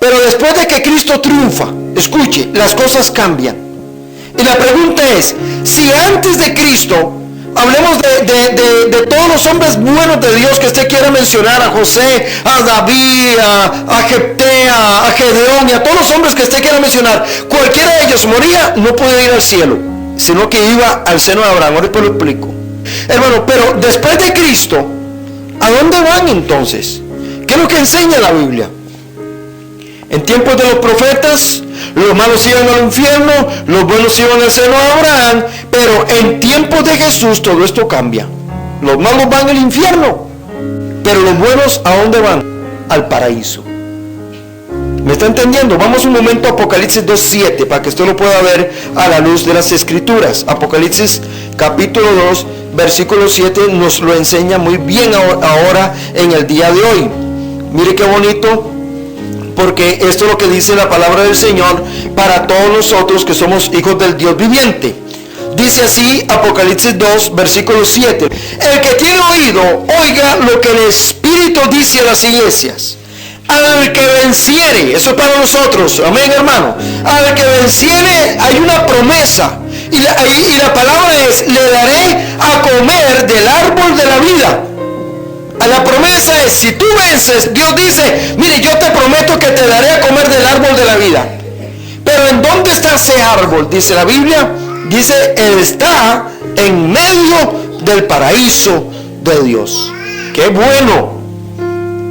Pero después de que Cristo triunfa, escuche, las cosas cambian. Y la pregunta es, si antes de Cristo, hablemos de todos los hombres buenos de Dios que usted quiera mencionar, a José, a David, a Jeftea, a Gedeón y a todos los hombres que usted quiera mencionar, cualquiera de ellos moría, no podía ir al cielo, sino que iba al seno de Abraham. Ahorita lo explico. Hermano, pero después de Cristo, ¿a dónde van entonces? ¿Qué es lo que enseña la Biblia? En tiempos de los profetas, los malos iban al infierno, los buenos iban al seno de Abraham, pero en tiempos de Jesús todo esto cambia. Los malos van al infierno, pero los buenos ¿a dónde van? Al paraíso. ¿Me está entendiendo? Vamos un momento a Apocalipsis 2:7 para que usted lo pueda ver a la luz de las Escrituras. Apocalipsis capítulo 2, versículo 7 nos lo enseña muy bien ahora en el día de hoy. Mire qué bonito, porque esto es lo que dice la palabra del Señor para todos nosotros que somos hijos del Dios viviente. Dice así Apocalipsis 2, versículo 7. El que tiene oído, oiga lo que el Espíritu dice a las iglesias. Al que venciere, eso es para nosotros, amén, hermano. Al que venciere hay una promesa. Y la palabra es, le daré a comer del árbol de la vida. La promesa es, si tú vences, Dios dice, mire, yo te prometo que te daré a comer del árbol de la vida. Pero ¿en dónde está ese árbol? Dice la Biblia, dice, él está en medio del paraíso de Dios. ¡Qué bueno!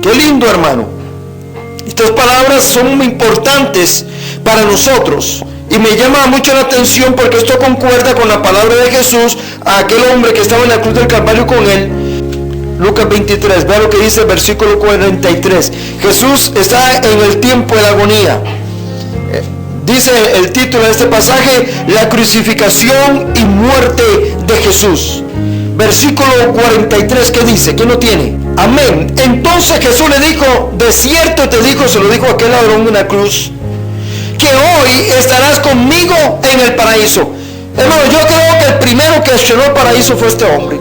¡Qué lindo, hermano! Estas palabras son muy importantes para nosotros. Y me llama mucho la atención porque esto concuerda con la palabra de Jesús a aquel hombre que estaba en la cruz del Calvario con él. Lucas 23, vea lo que dice el versículo 43. Jesús está en el tiempo de la agonía. Dice el título de este pasaje, la crucificación y muerte de Jesús. Versículo 43, ¿qué dice? ¿Quién lo tiene? Amén. Entonces Jesús le dijo, de cierto te digo, se lo dijo a aquel ladrón de una cruz, que hoy estarás conmigo en el paraíso. Hermano, yo creo que el primero que accionó el paraíso fue este hombre.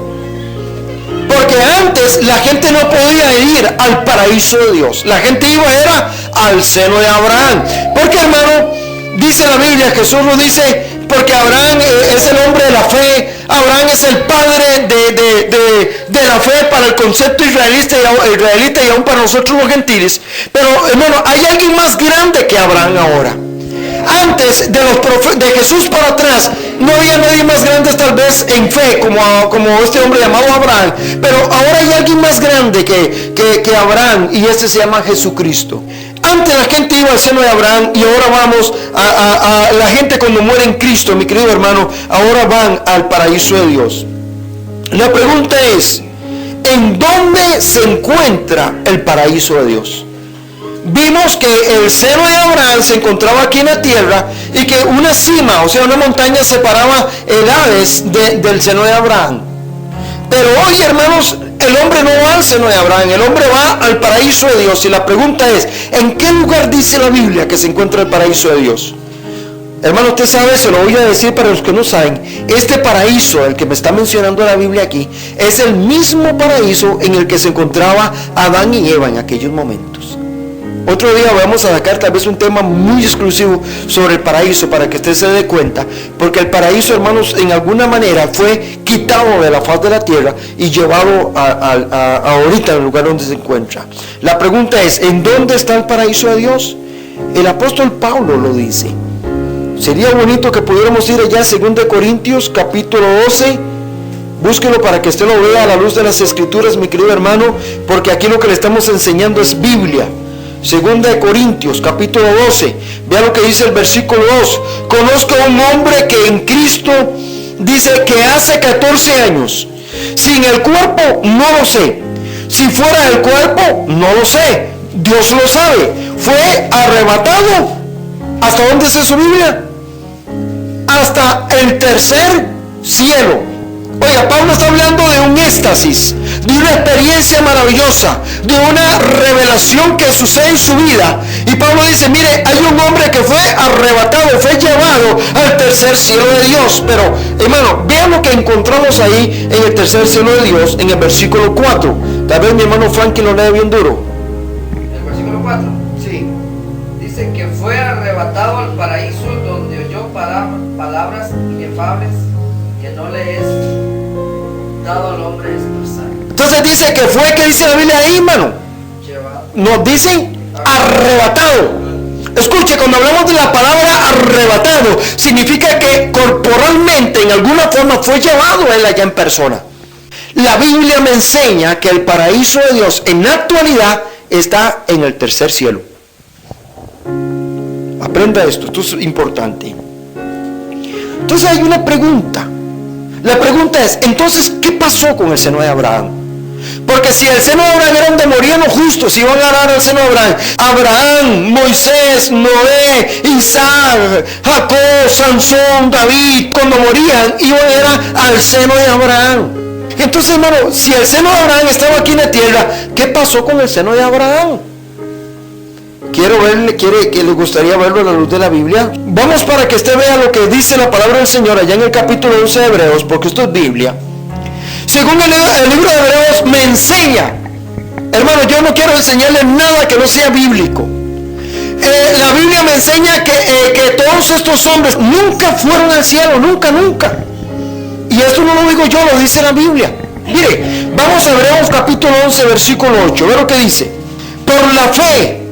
Porque antes la gente no podía ir al paraíso de Dios. La gente era al seno de Abraham. Porque, hermano, dice la Biblia, Jesús lo dice, porque Abraham es el hombre de la fe. Abraham es el padre de la fe para el concepto israelita y aún para nosotros los gentiles. Pero, hermano, hay alguien más grande que Abraham ahora. Antes de Jesús para atrás no había nadie más grande tal vez en fe como este hombre llamado Abraham, pero ahora hay alguien más grande que Abraham, y este se llama Jesucristo. Antes la gente iba al seno de Abraham y ahora vamos a la gente cuando muere en Cristo, mi querido hermano, ahora van al paraíso de Dios. La pregunta es, ¿en dónde se encuentra el paraíso de Dios? Vimos que el seno de Abraham se encontraba aquí en la tierra y que una cima, o sea, una montaña separaba el Hades del seno de Abraham. Pero hoy, hermanos, el hombre no va al seno de Abraham, el hombre va al paraíso de Dios. Y la pregunta es, ¿en qué lugar dice la Biblia que se encuentra el paraíso de Dios? Hermano, usted sabe, se lo voy a decir para los que no saben, este paraíso, el que me está mencionando la Biblia aquí, es el mismo paraíso en el que se encontraba Adán y Eva en aquellos momentos. Otro día vamos a sacar tal vez un tema muy exclusivo sobre el paraíso para que usted se dé cuenta, porque el paraíso, hermanos, en alguna manera fue quitado de la faz de la tierra y llevado a ahorita en el lugar donde se encuentra. La pregunta es, ¿en dónde está el paraíso de Dios? El apóstol Pablo lo dice. Sería bonito que pudiéramos ir allá en 2 Corintios capítulo 12. Búsquelo para que usted lo vea a la luz de las Escrituras, mi querido hermano, porque aquí lo que le estamos enseñando es Biblia. 2 Corintios capítulo 12, vea lo que dice el versículo 2. Conozco a un hombre que en Cristo dice que hace 14 años, sin el cuerpo no lo sé, si fuera el cuerpo no lo sé, Dios lo sabe, fue arrebatado. ¿Hasta dónde dice su Biblia? Hasta el tercer cielo. Oiga, Pablo está hablando de un éxtasis, de una experiencia maravillosa, de una revelación que sucede en su vida. Y Pablo dice, mire, hay un hombre que fue arrebatado, fue llevado al tercer cielo de Dios. Pero, hermano, vean lo que encontramos ahí en el tercer cielo de Dios, en el versículo 4. Tal vez mi hermano Frankie lo lee bien duro. El versículo 4, sí. Dice que fue arrebatado al paraíso, donde oyó palabras inefables que no le es dado al hombre expresar. Entonces dice que fue, ¿qué dice la Biblia ahí, hermano? Llevado. Nos dice arrebatado. Escuche, cuando hablamos de la palabra arrebatado, significa que corporalmente, en alguna forma, fue llevado él allá en persona. La Biblia me enseña que el paraíso de Dios en la actualidad está en el tercer cielo. Aprenda esto es importante. Entonces hay una pregunta. La pregunta es, entonces, ¿qué pasó con el seno de Abraham? Porque si el seno de Abraham era donde morían los justos, iban a dar al seno de Abraham. Abraham, Moisés, Noé, Isaac, Jacob, Sansón, David, cuando morían, iban al seno de Abraham. Entonces, hermano, si el seno de Abraham estaba aquí en la tierra, ¿qué pasó con el seno de Abraham? Que les gustaría verlo a la luz de la Biblia. Vamos para que usted vea lo que dice la palabra del Señor allá en el capítulo 11 de Hebreos, porque esto es Biblia. Según el libro de Hebreos me enseña, hermano, yo no quiero enseñarle nada que no sea bíblico. La Biblia me enseña que todos estos hombres nunca fueron al cielo, nunca. Y esto no lo digo yo, lo dice la Biblia. Mire, vamos a Hebreos capítulo 11, versículo 8, ve lo que dice. Por la fe,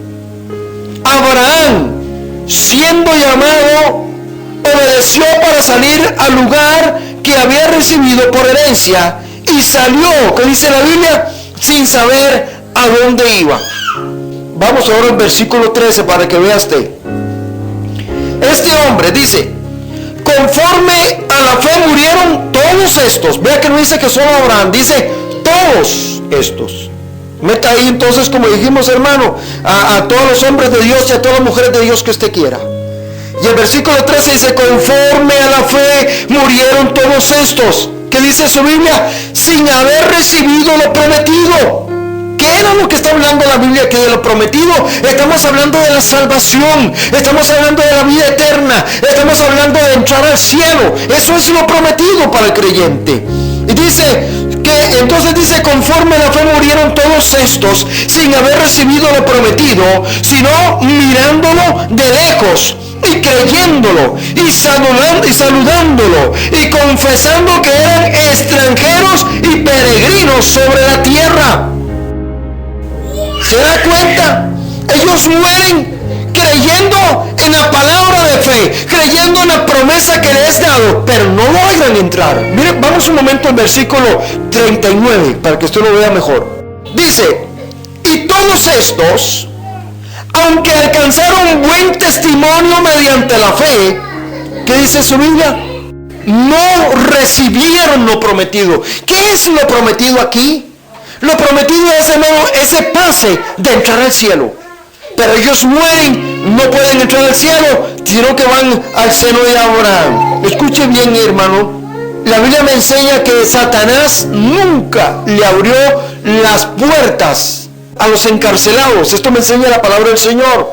Abraham, siendo llamado, obedeció para salir al lugar que había recibido por herencia y salió, que dice la Biblia, sin saber a dónde iba. Vamos ahora al versículo 13 para que vea usted. Este hombre dice, conforme a la fe murieron todos estos. Vea que no dice que solo Abraham, dice todos estos. Meta ahí entonces, como dijimos, hermano, a todos los hombres de Dios y a todas las mujeres de Dios que usted quiera. Y el versículo 13 dice, conforme a la fe murieron todos estos. ¿Qué dice su Biblia? Sin haber recibido lo prometido. ¿Qué era lo que está hablando la Biblia que de lo prometido? Estamos hablando de la salvación, estamos hablando de la vida eterna, estamos hablando de entrar al cielo. Eso es lo prometido para el creyente. Y dice que entonces dice, conforme a la fe murieron todos estos sin haber recibido lo prometido, sino mirándolo de lejos y creyéndolo y saludándolo y confesando que eran extranjeros y peregrinos sobre la tierra. ¿Se da cuenta? Ellos mueren creyendo en la palabra de fe, creyendo en la promesa que les es dado, pero no logran entrar. Miren, vamos un momento al versículo 39 para que usted lo vea mejor. Dice, y todos estos, aunque alcanzaron buen testimonio mediante la fe, ¿qué dice su Biblia? No recibieron lo prometido. ¿Qué es lo prometido aquí? Lo prometido es, hermano, ese pase de entrar al cielo. Pero ellos mueren, no pueden entrar al cielo, sino que van al seno de Abraham. Escuche bien, hermano. La Biblia me enseña que Satanás nunca le abrió las puertas a los encarcelados. Esto me enseña la palabra del Señor.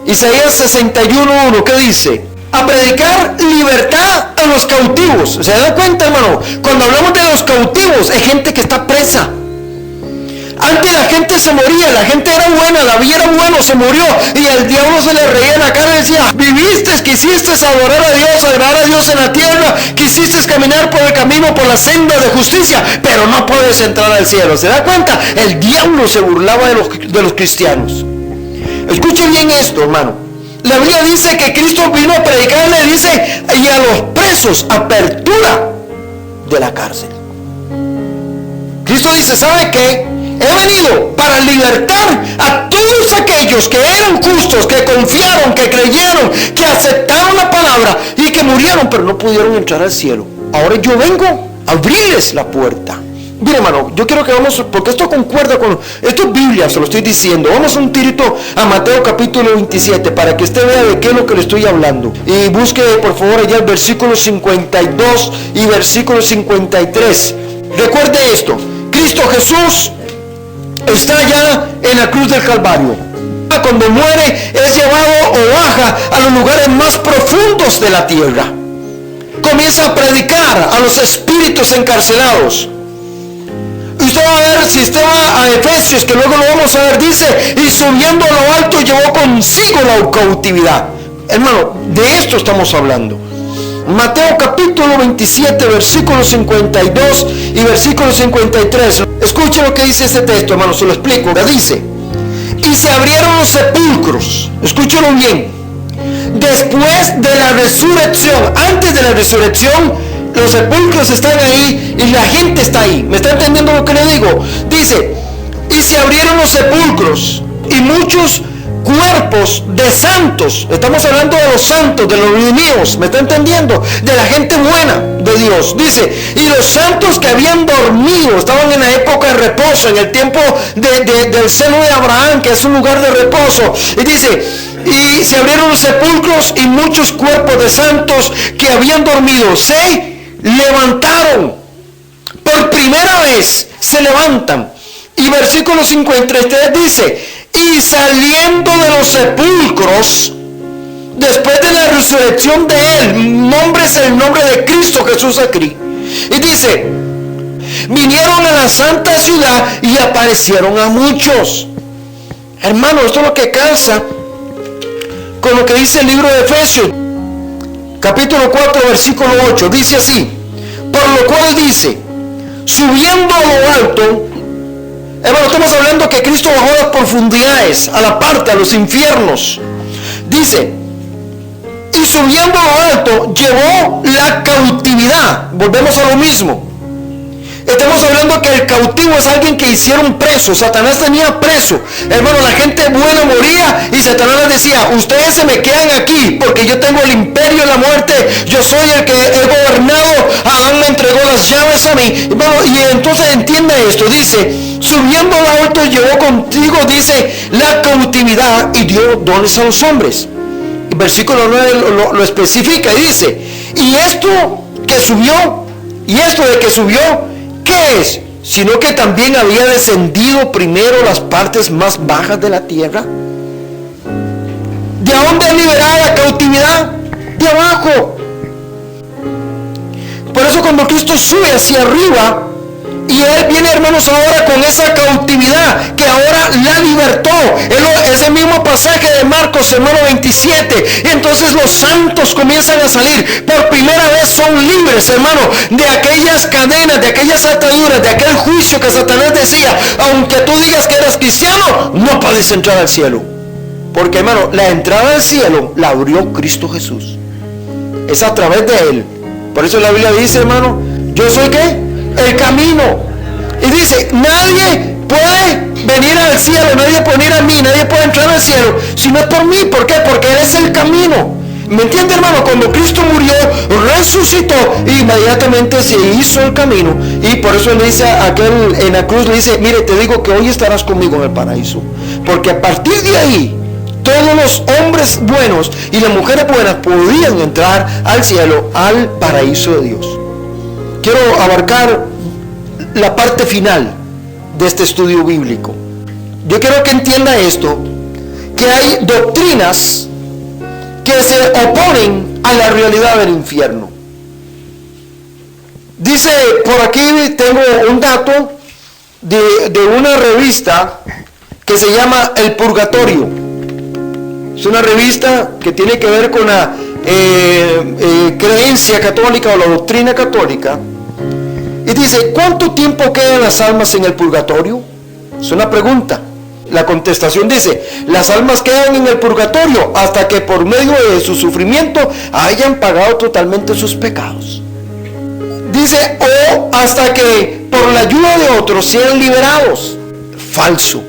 Isaías 61:1, ¿qué dice? A predicar libertad a los cautivos. ¿Se da cuenta, hermano? Cuando hablamos de los cautivos, es gente que está presa. Antes la gente se moría, la gente era buena, la vida era buena, se murió y el diablo se le reía en la cara y decía, viviste, quisiste adorar a Dios en la tierra, quisiste caminar por el camino, por la senda de justicia, pero no puedes entrar al cielo. ¿Se da cuenta? El diablo se burlaba de los cristianos. Escuche bien esto, hermano. La Biblia dice que Cristo vino a predicarle, dice, y a los presos, apertura de la cárcel. Cristo dice, ¿sabe qué? He venido para libertar a todos aquellos que eran justos, que confiaron, que creyeron, que aceptaron la palabra y que murieron, pero no pudieron entrar al cielo. Ahora yo vengo a abrirles la puerta. Mira, hermano, yo quiero que vamos, porque esto concuerda con, esto es Biblia, se lo estoy diciendo. Vamos un tirito a Mateo capítulo 27 para que usted vea de qué es lo que le estoy hablando. Y busque por favor allá el versículo 52 y versículo 53. Recuerde esto, Cristo Jesús está allá en la cruz del Calvario. Cuando muere es llevado o baja a los lugares más profundos de la tierra. Comienza a predicar a los espíritus encarcelados. Usted va a ver, si usted va a Efesios, que luego lo vamos a ver, dice, y subiendo a lo alto llevó consigo la cautividad. Hermano, de esto estamos hablando. Mateo capítulo 27, versículos 52 y versículo 53. Escuchen lo que dice este texto, hermano, se lo explico. Dice: y se abrieron los sepulcros, escúchenlo bien, después de la resurrección. Antes de la resurrección, los sepulcros están ahí y la gente está ahí. ¿Me está entendiendo lo que le digo? Dice: y se abrieron los sepulcros y muchos cuerpos de santos, estamos hablando de los santos, de los redimidos, ¿me está entendiendo? De la gente buena de Dios. Dice: y los santos que habían dormido, estaban en la época de reposo, en el tiempo del seno de Abraham, que es un lugar de reposo. Y dice: y se abrieron los sepulcros y muchos cuerpos de santos que habían dormido se levantaron. Por primera vez se levantan. Y versículo 53 dice: y saliendo de los sepulcros, después de la resurrección de él, nombre es el nombre de Cristo Jesús aquí. Y dice: vinieron a la santa ciudad y aparecieron a muchos. Hermano, esto es lo que calza con lo que dice el libro de Efesios, capítulo 4, versículo 8. Dice así: por lo cual dice, subiendo a lo alto. Hermano, estamos hablando que Cristo bajó a las profundidades, a la parte, a los infiernos. Dice: y subiendo a lo alto, llevó la cautividad. Volvemos a lo mismo. Estamos hablando que el cautivo es alguien que hicieron preso. Satanás tenía preso. Hermano, la gente buena moría y Satanás les decía: ustedes se me quedan aquí porque yo tengo el imperio de la muerte. Yo soy el que he gobernado. Adán me entregó las llaves a mí. Hermano, y entonces entiende esto. Dice: subiendo al alto llevó contigo, dice, la cautividad y dio dones a los hombres. Y versículo 9 lo especifica y dice: y esto que subió, y esto de que subió, ¿qué es? Sino que también había descendido primero las partes más bajas de la tierra. ¿De dónde liberaba la cautividad? De abajo. Por eso cuando Cristo sube hacia arriba, y Él viene, hermanos, ahora con esa cautividad que ahora la libertó. Ese mismo pasaje de Marcos, hermano 27. Y entonces los santos comienzan a salir. Por primera vez son libres, hermano, de aquellas cadenas, de aquellas ataduras, de aquel juicio que Satanás decía: aunque tú digas que eres cristiano, no puedes entrar al cielo. Porque, hermano, la entrada al cielo la abrió Cristo Jesús. Es a través de Él. Por eso la Biblia dice, hermano: yo soy ¿qué? El camino. Y dice: nadie puede venir al cielo, nadie puede venir a mí, nadie puede entrar al cielo si no es por mí. ¿Por qué? Porque Él es el camino. ¿Me entiende, hermano? Cuando Cristo murió, resucitó, inmediatamente se hizo el camino. Y por eso le dice a aquel en la cruz, le dice: mire, te digo que hoy estarás conmigo en el paraíso. Porque a partir de ahí, todos los hombres buenos y las mujeres buenas podían entrar al cielo, al paraíso de Dios. Quiero abarcar la parte final de este estudio bíblico. Yo quiero que entienda esto, que hay doctrinas que se oponen a la realidad del infierno. Dice por aquí, tengo un dato de una revista que se llama El Purgatorio. Es una revista que tiene que ver con la creencia católica o la doctrina católica. Y dice: ¿cuánto tiempo quedan las almas en el purgatorio? Es una pregunta. La contestación dice: las almas quedan en el purgatorio hasta que por medio de su sufrimiento hayan pagado totalmente sus pecados. Dice: o hasta que por la ayuda de otros sean liberados. Falso.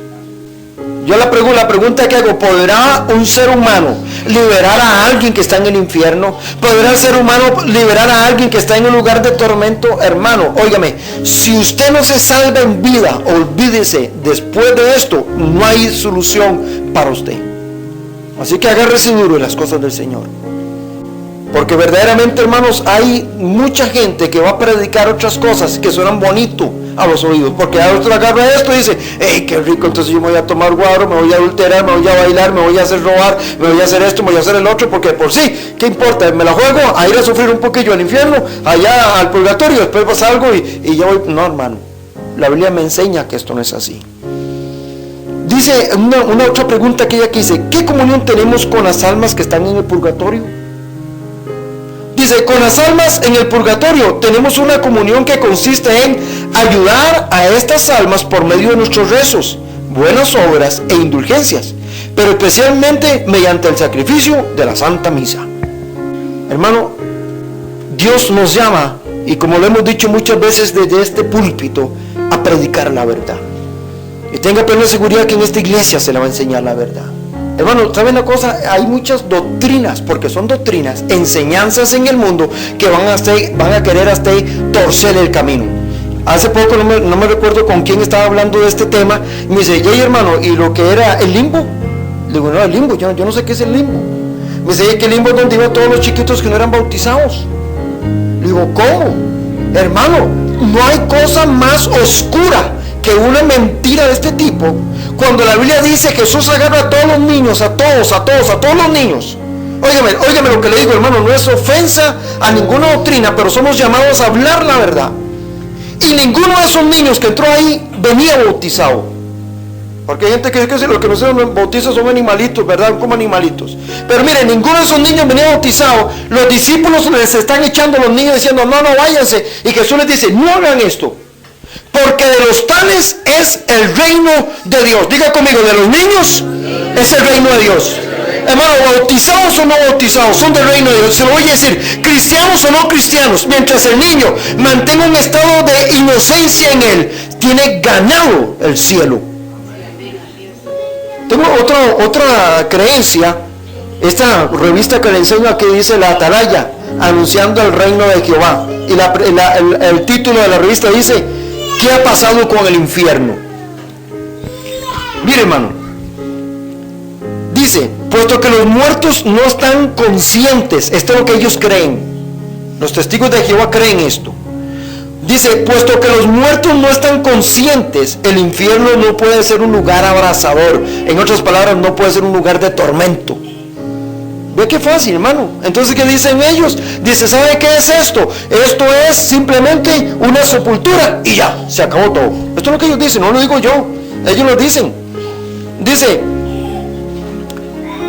Yo la pregunta que hago: ¿podrá un ser humano liberar a alguien que está en el infierno? ¿Podrá el ser humano liberar a alguien que está en un lugar de tormento? Hermano, óigame, si usted no se salva en vida, olvídese, después de esto no hay solución para usted. Así que agárrese duro en las cosas del Señor. Porque verdaderamente, hermanos, hay mucha gente que va a predicar otras cosas que suenan bonito a los oídos, porque a otro agarra esto y dice: hey, qué rico, entonces yo me voy a tomar guaro, me voy a adulterar, me voy a bailar, me voy a hacer robar, me voy a hacer esto, me voy a hacer el otro, porque por sí, ¿qué importa? Me la juego a ir a sufrir un poquillo al infierno, allá al purgatorio, después pasa algo y ya voy. No, hermano, la Biblia me enseña que esto no es así. dice una otra pregunta que ella aquí dice: ¿qué comunión tenemos con las almas que están en el purgatorio? Dice: con las almas en el purgatorio tenemos una comunión que consiste en ayudar a estas almas por medio de nuestros rezos, buenas obras e indulgencias, pero especialmente mediante el sacrificio de la Santa Misa. Hermano, Dios nos llama, y como lo hemos dicho muchas veces desde este púlpito, a predicar la verdad. Y tenga plena seguridad que en esta iglesia se le va a enseñar la verdad. Hermano, ¿saben una cosa? Hay muchas doctrinas, porque son doctrinas, enseñanzas en el mundo que van a querer hasta torcer el camino. Hace poco, no me recuerdo con quién estaba hablando de este tema, y me dice: "Hey, hermano, ¿y lo que era el limbo?" Le digo: "No, el limbo, yo no sé qué es el limbo." Me dice: "Que el limbo es donde iban todos los chiquitos que no eran bautizados." Le digo: "¿Cómo?" Hermano, no hay cosa más oscura que una mentira de este tipo. Cuando la Biblia dice que Jesús agarra a todos los niños, a todos los niños. Óigame lo que le digo, hermano, no es ofensa a ninguna doctrina, pero somos llamados a hablar la verdad. Y ninguno de esos niños que entró ahí venía bautizado. Porque hay gente que dice que los que no se bautizan son animalitos, ¿verdad? Como animalitos. Pero mire, ninguno de esos niños venía bautizado. Los discípulos les están echando a los niños diciendo: no váyanse. Y Jesús les dice: no hagan esto, porque de los tales es el reino de Dios. Diga conmigo: de los niños es el reino de Dios. Hermano, bautizados o no bautizados, son del reino de Dios. Se lo voy a decir: cristianos o no cristianos, mientras el niño mantenga un estado de inocencia en él, tiene ganado el cielo. Tengo otra creencia. Esta revista que le enseño aquí dice La Atalaya, anunciando el reino de Jehová. Y el título de la revista dice: ¿qué ha pasado con el infierno? Mire, hermano, dice: puesto que los muertos no están conscientes, esto es lo que ellos creen, los testigos de Jehová creen esto. Dice: puesto que los muertos no están conscientes, el infierno no puede ser un lugar abrasador. En otras palabras, no puede ser un lugar de tormento. Ve qué fácil, hermano. Entonces, ¿qué dicen ellos? Dice: ¿sabe qué es esto? Esto es simplemente una sepultura y ya, se acabó todo. Esto es lo que ellos dicen, no lo digo yo, ellos lo dicen. Dice,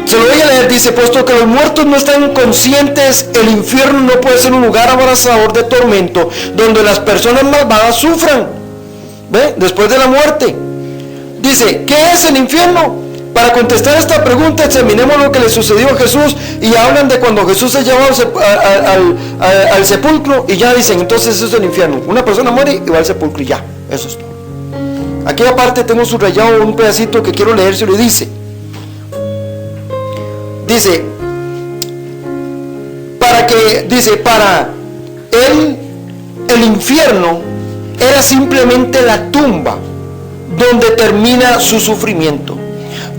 se lo voy a leer, dice: puesto que los muertos no están conscientes, el infierno no puede ser un lugar abrasador de tormento, donde las personas malvadas sufran, ¿ve? Después de la muerte. Dice: ¿qué es el infierno? Para contestar esta pregunta, examinemos lo que le sucedió a Jesús, y hablan de cuando Jesús se llevó al sepulcro, y ya dicen: entonces eso es el infierno. Una persona muere y va al sepulcro y ya, eso es todo. Aquí aparte tengo subrayado un pedacito que quiero leer, se lo dice. Para él el infierno era simplemente la tumba donde termina su sufrimiento.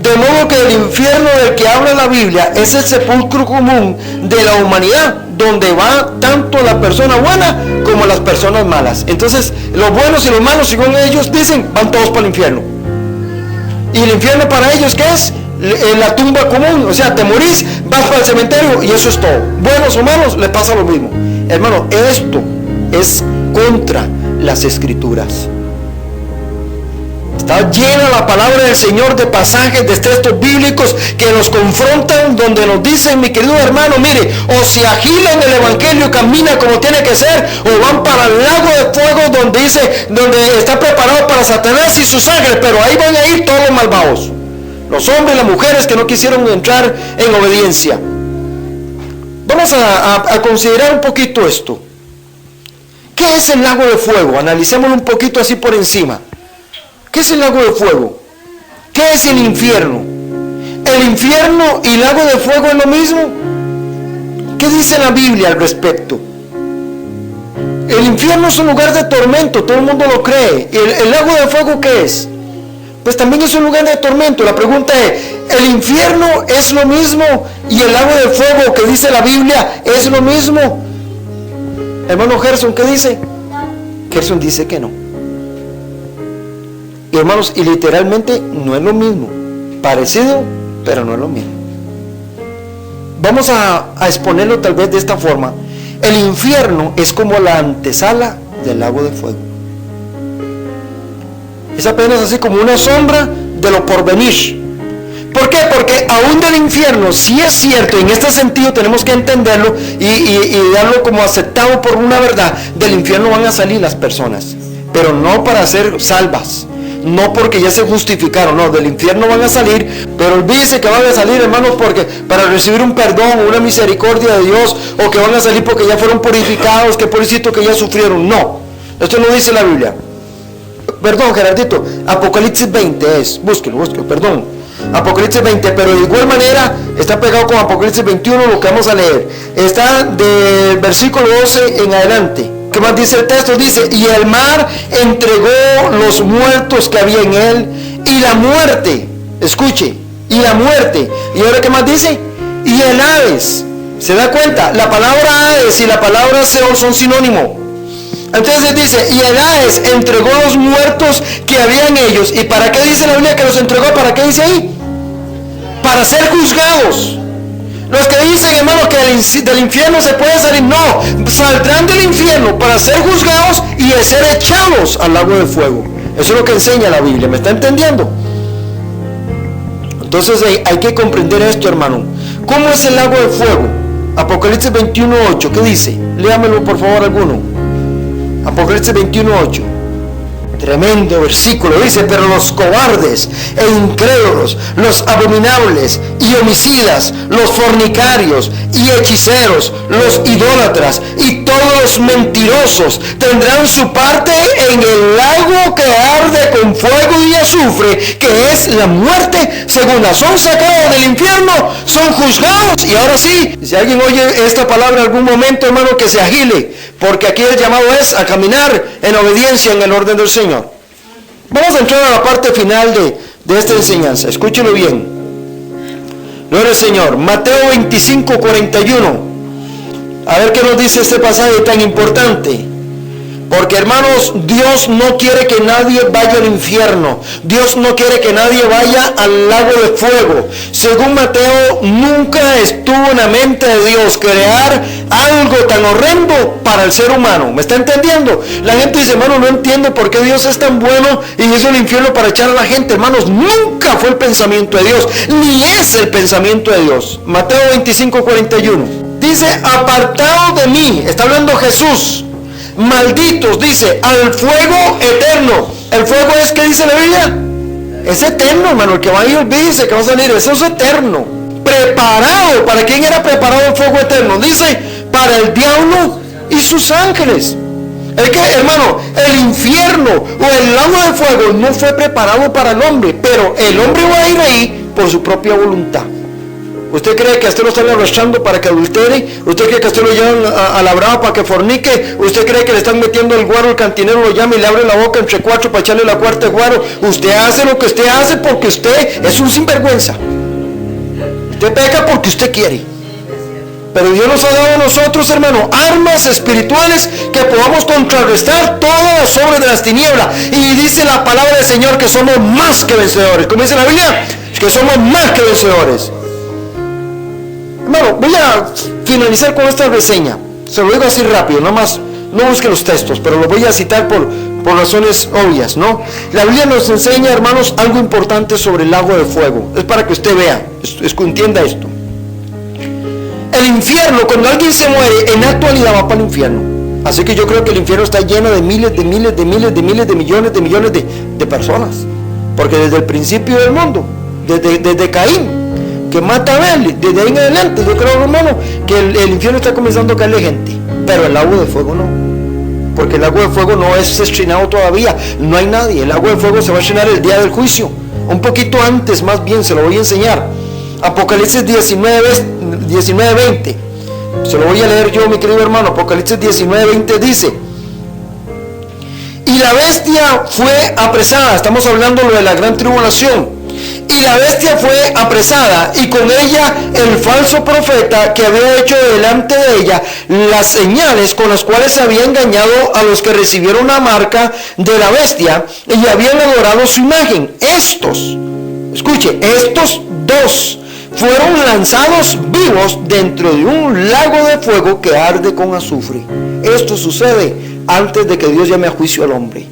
De modo que el infierno del que habla la Biblia es el sepulcro común de la humanidad, donde va tanto la persona buena como las personas malas. Entonces, los buenos y los malos, según ellos dicen, van todos para el infierno. Y el infierno para ellos, ¿qué es? La tumba común. O sea, te morís, vas para el cementerio y eso es todo. Buenos o malos, le pasa lo mismo. Hermano, esto es contra las Escrituras. Está llena la palabra del Señor de pasajes, de textos bíblicos que nos confrontan, donde nos dicen: mi querido hermano, mire, o se agilan el evangelio y camina como tiene que ser, o van para el lago de fuego donde está preparado para Satanás y sus ángeles, pero ahí van a ir todos los malvados, los hombres y las mujeres que no quisieron entrar en obediencia. Vamos a considerar un poquito esto. ¿Qué es el lago de fuego? Analicémoslo un poquito así por encima. ¿Qué es el lago de fuego? ¿Qué es el infierno? ¿El infierno y lago de fuego es lo mismo? ¿Qué dice la Biblia al respecto? El infierno es un lugar de tormento, todo el mundo lo cree. ¿El lago de fuego qué es? Pues también es un lugar de tormento. La pregunta es: ¿el infierno es lo mismo y el lago de fuego que dice la Biblia es lo mismo? Hermano Gerson, ¿qué dice? Gerson dice que no. Y hermanos, y literalmente no es lo mismo. Parecido, pero no es lo mismo. Vamos a exponerlo tal vez de esta forma. El infierno es como la antesala del lago de fuego. Es apenas así como una sombra de lo porvenir. ¿Por qué? Porque aún del infierno, si es cierto, en este sentido tenemos que entenderlo y darlo como aceptado por una verdad, del infierno van a salir las personas, pero no para ser salvas, no porque ya se justificaron, no, del infierno van a salir, pero olvídese que van a salir, hermanos, porque para recibir un perdón o una misericordia de Dios, o que van a salir porque ya fueron purificados, que pobrecito que ya sufrieron, no, esto no dice la Biblia. Perdón, Gerardito, Apocalipsis 20 es, búsquelo, perdón. Apocalipsis 20, pero de igual manera está pegado con Apocalipsis 21, lo que vamos a leer. Está del versículo 12 en adelante. ¿Qué más dice el texto? Dice, y el mar entregó los muertos que había en él, y la muerte, escuche, y la muerte. ¿Y ahora qué más dice? Y el Hades. ¿Se da cuenta? La palabra Hades y la palabra Seol son sinónimos. Entonces dice, y el Hades entregó los muertos que había en ellos. ¿Y para qué dice la Biblia que los entregó? ¿Para qué dice ahí? Para ser juzgados. Los que dicen, hermanos, que del infierno se puede salir, no, saldrán del infierno para ser juzgados y de ser echados al lago de fuego. Eso es lo que enseña la Biblia, ¿me está entendiendo? Entonces hay que comprender esto, hermano. ¿Cómo es el lago de fuego? Apocalipsis 21:8, ¿qué dice? Léamelo por favor alguno. Apocalipsis 21:8. Tremendo versículo, dice, pero los cobardes e incrédulos, los abominables y homicidas, los fornicarios y hechiceros, los idólatras y todos los mentirosos tendrán su parte en el lago que arde con fuego y azufre, que es la muerte segunda. Son sacados del infierno, son juzgados. Y ahora sí, si alguien oye esta palabra en algún momento, hermano, que se agile, porque aquí el llamado es a caminar en obediencia en el orden del Señor. Vamos a entrar a la parte final de esta enseñanza. Escúchelo bien. Gloria al Señor. Mateo 25:41. A ver qué nos dice este pasaje tan importante. Porque, hermanos, Dios no quiere que nadie vaya al infierno. Dios no quiere que nadie vaya al lago de fuego. Según Mateo, nunca estuvo en la mente de Dios crear algo tan horrendo para el ser humano. ¿Me está entendiendo? La gente dice, hermano, no entiendo por qué Dios es tan bueno y hizo el infierno para echar a la gente. Hermanos, nunca fue el pensamiento de Dios, ni es el pensamiento de Dios. Mateo 25:41. Dice, apartado de mí, está hablando Jesús, malditos, dice, al fuego eterno. El fuego es, ¿qué dice la Biblia? Es eterno, hermano. El que va a ir, dice que va a salir, eso es eterno. Preparado, ¿para quién era preparado el fuego eterno? Dice, para el diablo y sus ángeles. Es que, hermano, el infierno o el lago de fuego no fue preparado para el hombre, pero el hombre va a ir ahí por su propia voluntad. ¿Usted cree que a usted lo están arrastrando para que adultere? ¿Usted cree que a usted lo llevan a la brava para que fornique? ¿Usted cree que le están metiendo el guaro, el cantinero lo llama y le abre la boca entre cuatro para echarle la cuarta guaro? Usted hace lo que usted hace porque usted es un sinvergüenza. Usted peca porque usted quiere. Pero Dios nos ha dado a nosotros, hermano, armas espirituales que podamos contrarrestar todas las obras de las tinieblas. Y dice la palabra del Señor que somos más que vencedores. ¿Cómo dice la Biblia? Que somos más que vencedores. Hermano, voy a finalizar con esta reseña. Se lo digo así rápido, no busque los textos, pero lo voy a citar por razones obvias, ¿no? La Biblia nos enseña, hermanos, algo importante sobre el lago de fuego. Es para que usted vea, entienda esto. El infierno, cuando alguien se muere, en la actualidad va para el infierno. Así que yo creo que el infierno está lleno de miles de millones de personas. Porque desde el principio del mundo, desde Caín, que mata a Abel, desde ahí en adelante, yo creo, hermano, que el infierno está comenzando a caerle gente, pero el lago de fuego no, porque el lago de fuego no es estrenado todavía, no hay nadie. El lago de fuego se va a estrenar el día del juicio, un poquito antes, más bien, se lo voy a enseñar. Apocalipsis 19:20, se lo voy a leer yo, mi querido hermano. Apocalipsis 19:20 dice, y la bestia fue apresada, estamos hablando de la gran tribulación. Y la bestia fue apresada, y con ella el falso profeta que había hecho delante de ella las señales con las cuales se había engañado a los que recibieron la marca de la bestia y habían adorado su imagen. Estos dos fueron lanzados vivos dentro de un lago de fuego que arde con azufre. Esto sucede antes de que Dios llame a juicio al hombre.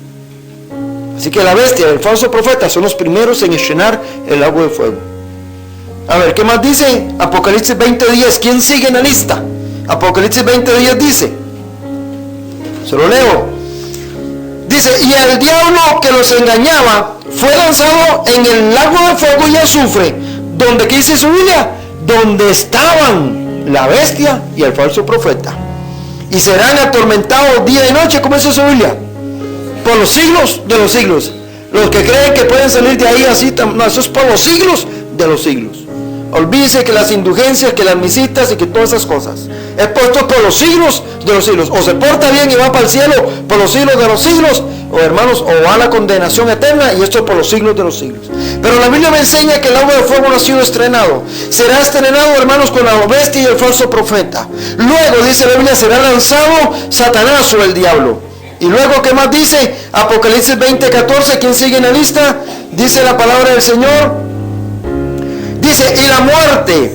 Así que la bestia y el falso profeta son los primeros en estrenar el lago de fuego. A ver, ¿qué más dice? Apocalipsis 20:10. ¿Quién sigue en la lista? Apocalipsis 20:10 dice, se lo leo. Dice, y el diablo que los engañaba fue lanzado en el lago de fuego y azufre, donde, ¿qué dice su Biblia? Donde estaban la bestia y el falso profeta. Y serán atormentados día y noche, ¿cómo dice su Biblia? Por los siglos de los siglos. Los que creen que pueden salir de ahí así, no, eso es por los siglos de los siglos. Olvídese que las indulgencias, que las misitas y que todas esas cosas. Es puesto por los siglos de los siglos. O se porta bien y va para el cielo por los siglos de los siglos, o hermanos, o va a la condenación eterna, y esto es por los siglos de los siglos. Pero la Biblia me enseña que el lago de fuego no ha sido estrenado. Será estrenado, hermanos, con la bestia y el falso profeta. Luego, dice la Biblia, será lanzado Satanás o el diablo. Y luego, ¿qué más dice? Apocalipsis 20:14, ¿quién sigue en la lista? Dice la palabra del Señor. Dice, y la muerte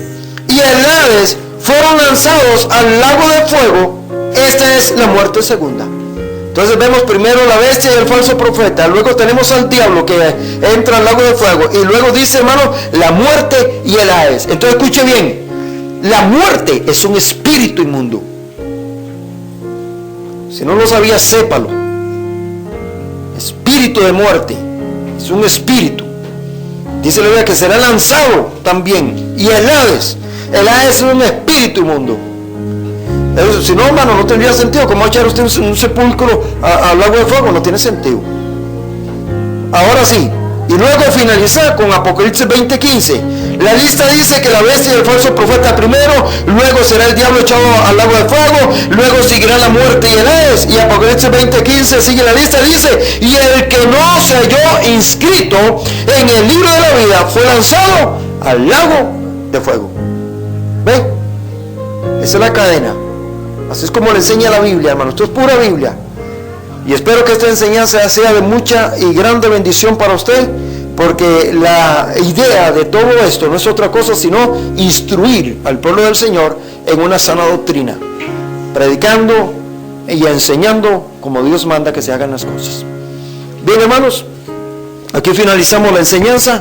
y el Hades fueron lanzados al lago de fuego. Esta es la muerte segunda. Entonces vemos primero la bestia y el falso profeta. Luego tenemos al diablo que entra al lago de fuego. Y luego dice, hermano, la muerte y el Hades. Entonces escuche bien. La muerte es un espíritu inmundo. Si no lo sabía, sépalo. Espíritu de muerte. Es un espíritu. Dice la Biblia que será lanzado también. Y el Hades es un espíritu inmundo. Eso, si no, hermano, no tendría sentido. ¿Cómo echar usted un sepulcro al lago de fuego? No tiene sentido. Ahora sí. Y luego finalizar con Apocalipsis 20:15. La lista dice que la bestia y el falso profeta primero, luego será el diablo echado al lago de fuego, luego seguirá la muerte y el Hades. Y Apocalipsis 20:15 sigue la lista, dice, y el que no se halló inscrito en el libro de la vida fue lanzado al lago de fuego. ¿Ve? Esa es la cadena. Así es como le enseña la Biblia, hermano. Esto es pura Biblia. Y espero que esta enseñanza sea de mucha y grande bendición para usted, porque la idea de todo esto no es otra cosa sino instruir al pueblo del Señor en una sana doctrina, predicando y enseñando como Dios manda que se hagan las cosas. Bien, hermanos, aquí finalizamos la enseñanza.